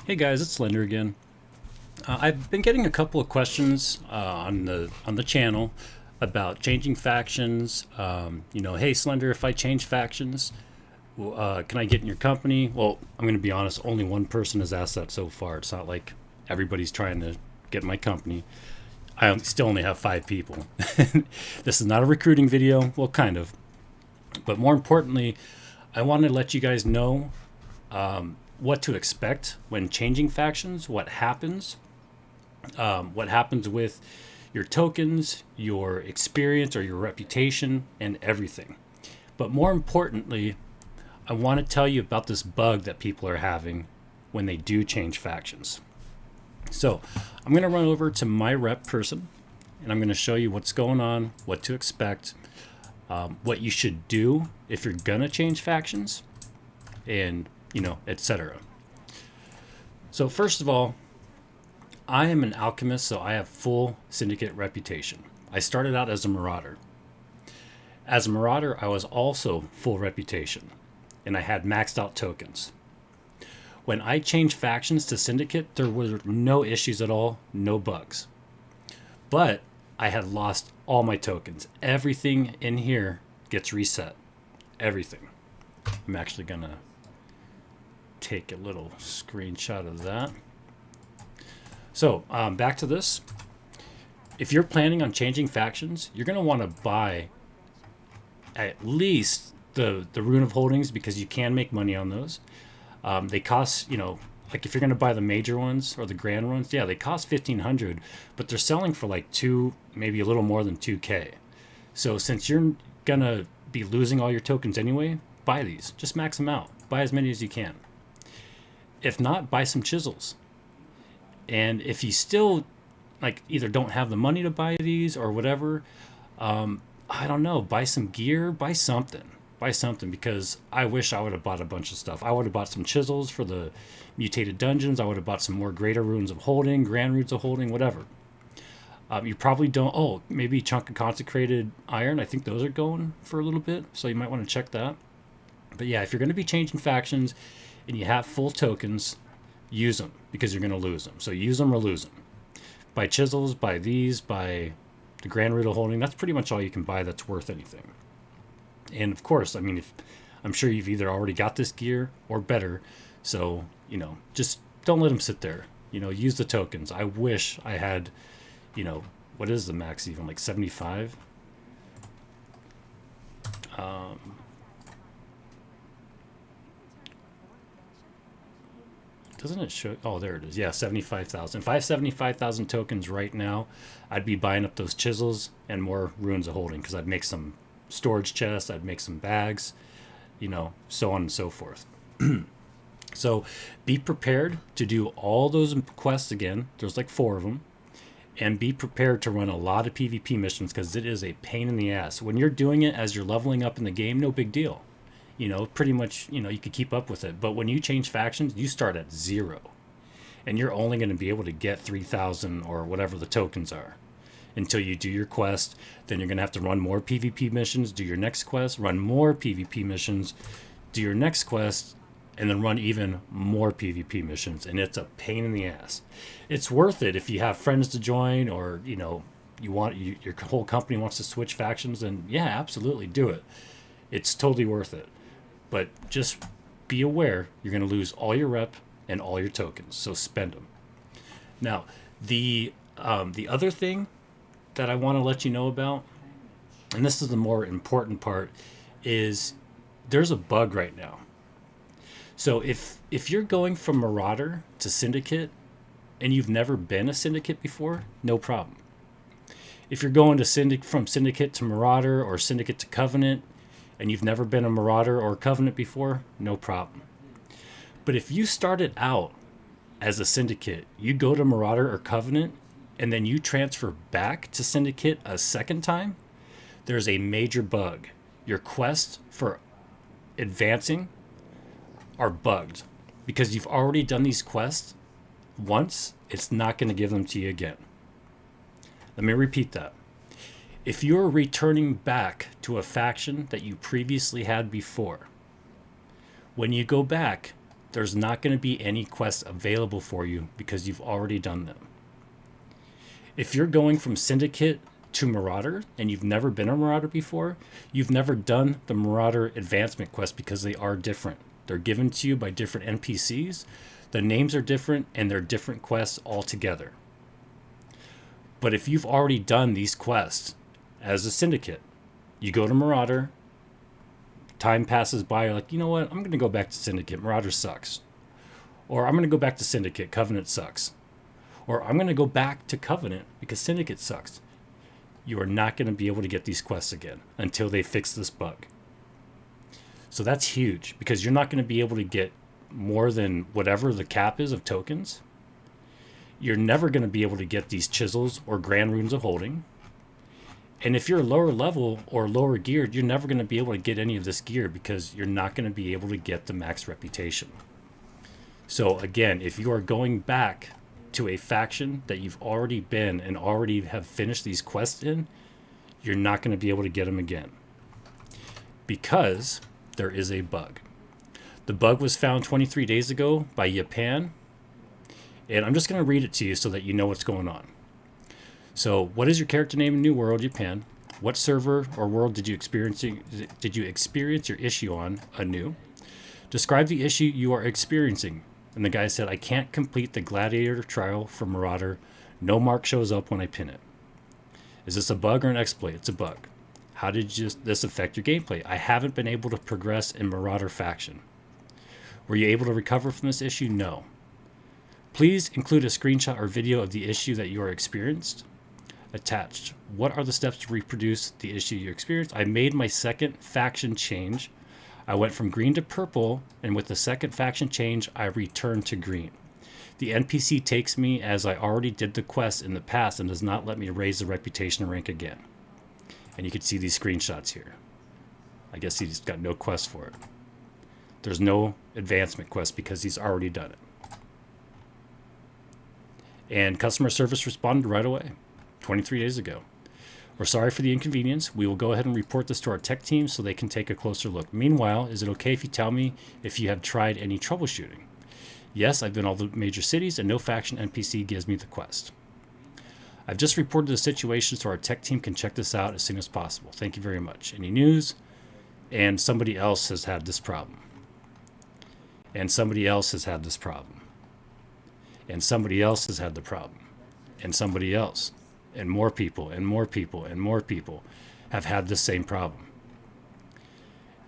Hey guys, it's Slender again. I've been getting a couple of questions on the channel about changing factions. Hey Slender, if I change factions, can I get in your company? Well, I'm going to be honest. Only one person has asked that so far. It's not like everybody's trying to get in my company. Still only have 5 people. This is not a recruiting video. Well, kind of, but more importantly, I want to let you guys know what to expect when changing factions. What happens with your tokens, your experience, or your reputation, and everything. But more importantly, I want to tell you about this bug that people are having when they do change factions. So I'm going to run over to my rep person and I'm going to show you what's going on, what to expect, what you should do if you're going to change factions, and, etc. So, first of all, I am an alchemist, so I have full syndicate reputation. I started out as a marauder. As a marauder, I was also full reputation, and I had maxed out tokens. When I changed factions to syndicate, there were no issues at all, no bugs. But I had lost all my tokens. Everything in here gets reset. Everything. I'm actually going to take a little screenshot of that. So back to this. If you're planning on changing factions, you're going to want to buy at least the Rune of Holdings because you can make money on those. They cost, like if you're going to buy the major ones or the grand ones, yeah, they cost 1,500, but they're selling for like maybe a little more than 2K. So since you're going to be losing all your tokens anyway, buy these. Just max them out. Buy as many as you can. If not, buy some chisels. And if you still like either don't have the money to buy these or whatever, I don't know, buy some gear, buy something. Buy something because I wish I would have bought a bunch of stuff. I would have bought some chisels for the mutated dungeons. I would have bought some more greater runes of holding, grand runes of holding, whatever. You probably don't. Oh, maybe a chunk of consecrated iron. I think those are going for a little bit, so you might want to check that. But yeah, if you're going to be changing factions and you have full tokens, use them because you're going to lose them. So use them or lose them. Buy chisels, buy these, buy the grand rune of holding. That's pretty much all you can buy that's worth anything. And of course, I mean, if I'm sure you've either already got this gear or better, so just don't let them sit there. Use the tokens. I wish I had, what is the max even, like 75? Doesn't it show? Oh, there it is. Yeah, 75,000. If I have 75,000 tokens right now, I'd be buying up those chisels and more runes of holding because I'd make some storage chests, I'd make some bags, so on and so forth. So be prepared to do all those quests again. There's like 4 of them. And be prepared to run a lot of PvP missions because it is a pain in the ass. When you're doing it as you're leveling up in the game, no big deal. Pretty much, you could keep up with it. But when you change factions, you start at 0. And you're only going to be able to get 3,000 or whatever the tokens are until you do your quest. Then you're going to have to run more PvP missions, do your next quest, run more PvP missions, do your next quest, and then run even more PvP missions. And it's a pain in the ass. It's worth it if you have friends to join or, your whole company wants to switch factions. Then yeah, absolutely do it. It's totally worth it. But just be aware you're going to lose all your rep and all your tokens. So spend them. Now, the other thing that I want to let you know about, and this is the more important part, is there's a bug right now. So if you're going from Marauder to Syndicate and you've never been a Syndicate before, no problem. If you're going to from Syndicate to Marauder or Syndicate to Covenant and you've never been a Marauder or Covenant before, no problem. But if you started out as a Syndicate, you go to Marauder or Covenant, and then you transfer back to Syndicate a second time, there's a major bug. Your quests for advancing are bugged. Because you've already done these quests once, it's not going to give them to you again. Let me repeat that. If you're returning back to a faction that you previously had before, when you go back, there's not going to be any quests available for you because you've already done them. If you're going from Syndicate to Marauder and you've never been a Marauder before, you've never done the Marauder advancement quest because they are different. They're given to you by different NPCs. The names are different and they're different quests altogether. But if you've already done these quests as a Syndicate, you go to Marauder, time passes by, you're like, you know what, I'm going to go back to Syndicate, Marauder sucks. Or I'm going to go back to Syndicate, Covenant sucks. Or I'm going to go back to Covenant because Syndicate sucks. You are not going to be able to get these quests again until they fix this bug. So that's huge because you're not going to be able to get more than whatever the cap is of tokens. You're never going to be able to get these chisels or grand runes of holding. And if you're lower level or lower geared, you're never going to be able to get any of this gear because you're not going to be able to get the max reputation. So again, if you are going back to a faction that you've already been and already have finished these quests in, you're not going to be able to get them again because there is a bug. The bug was found 23 days ago by Yapan, and I'm just going to read it to you so that you know what's going on. So, what is your character name in New World, Japan? What server or world did you experience your issue on, anew? Describe the issue you are experiencing. And the guy said, I can't complete the gladiator trial for Marauder. No mark shows up when I pin it. Is this a bug or an exploit? It's a bug. How did this affect your gameplay? I haven't been able to progress in Marauder faction. Were you able to recover from this issue? No. Please include a screenshot or video of the issue that you are experienced. Attached. What are the steps to reproduce the issue you experienced? I made my second faction change. I went from green to purple, and with the second faction change, I returned to green. The NPC takes me as I already did the quest in the past and does not let me raise the reputation rank again. And you can see these screenshots here. I guess he's got no quest for it. There's no advancement quest because he's already done it. And customer service responded right away, 23 days ago. We're sorry for the inconvenience. We will go ahead and report this to our tech team so they can take a closer look. Meanwhile, is it okay if you tell me if you have tried any troubleshooting? Yes, I've been all the major cities and no faction NPC gives me the quest. I've just reported the situation so our tech team can check this out as soon as possible. Thank you very much. Any news? And somebody else has had this problem. And somebody else has had this problem. And somebody else has had the problem. And somebody else. And more people, and more people, and more people have had the same problem.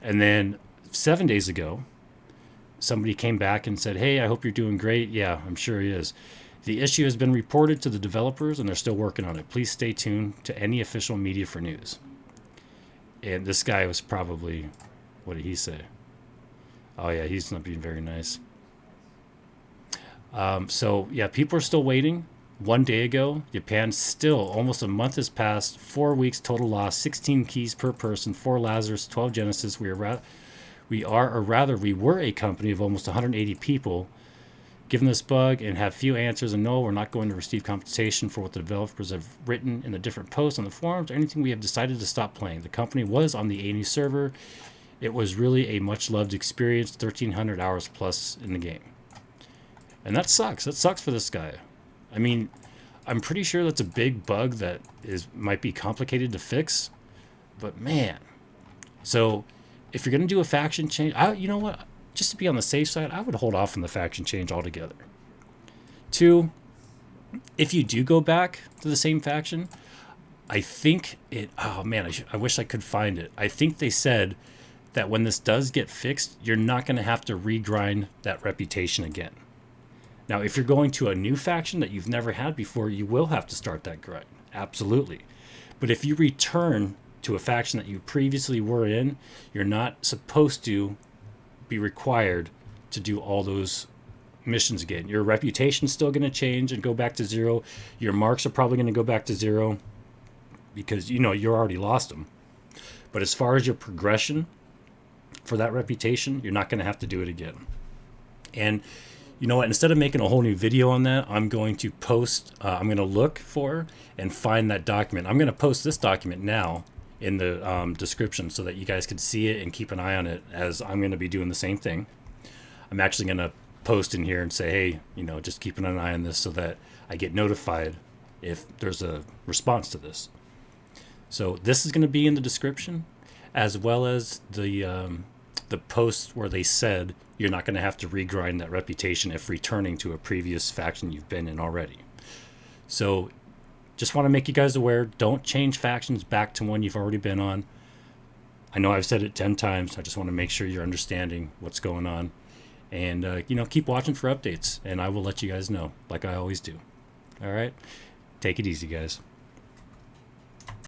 And then 7 days ago, somebody came back and said, hey, I hope you're doing great. Yeah, I'm sure he is. The issue has been reported to the developers, and they're still working on it. Please stay tuned to any official media for news. And this guy was probably, what did he say? Oh, yeah, he's not being very nice. So, yeah, people are still waiting. 1 day ago, Japan still, almost a month has passed, 4 weeks total loss, 16 keys per person, 4 Lazarus, 12 Genesis. We were a company of almost 180 people given this bug and have few answers, and no, we're not going to receive compensation for what the developers have written in the different posts on the forums or anything. We have decided to stop playing. The company was on the ANU server. It was really a much-loved experience, 1,300 hours plus in the game. And that sucks. That sucks for this guy. I mean, I'm pretty sure that's a big bug that might be complicated to fix, but man. So if you're going to do a faction change, you know what? Just to be on the safe side, I would hold off on the faction change altogether. 2, if you do go back to the same faction, I think oh man, I wish I could find it. I think they said that when this does get fixed, you're not going to have to regrind that reputation again. Now, if you're going to a new faction that you've never had before, you will have to start that grind. Absolutely. But if you return to a faction that you previously were in, you're not supposed to be required to do all those missions again. Your reputation's still going to change and go back to 0. Your marks are probably going to go back to 0 because, you already lost them. But as far as your progression for that reputation, you're not going to have to do it again. And you know what? Instead of making a whole new video on that, I'm going to post, I'm going to look for and find that document. I'm going to post this document now in the description so that you guys can see it and keep an eye on it, as I'm going to be doing the same thing. I'm actually going to post in here and say, hey, just keeping an eye on this so that I get notified if there's a response to this. So this is going to be in the description, as well as the post where they said you're not going to have to regrind that reputation if returning to a previous faction you've been in already. So just want to make you guys aware, don't change factions back to one you've already been on. I know I've said it 10 times. I just want to make sure you're understanding what's going on. And, keep watching for updates, and I will let you guys know, like I always do. All right? Take it easy, guys.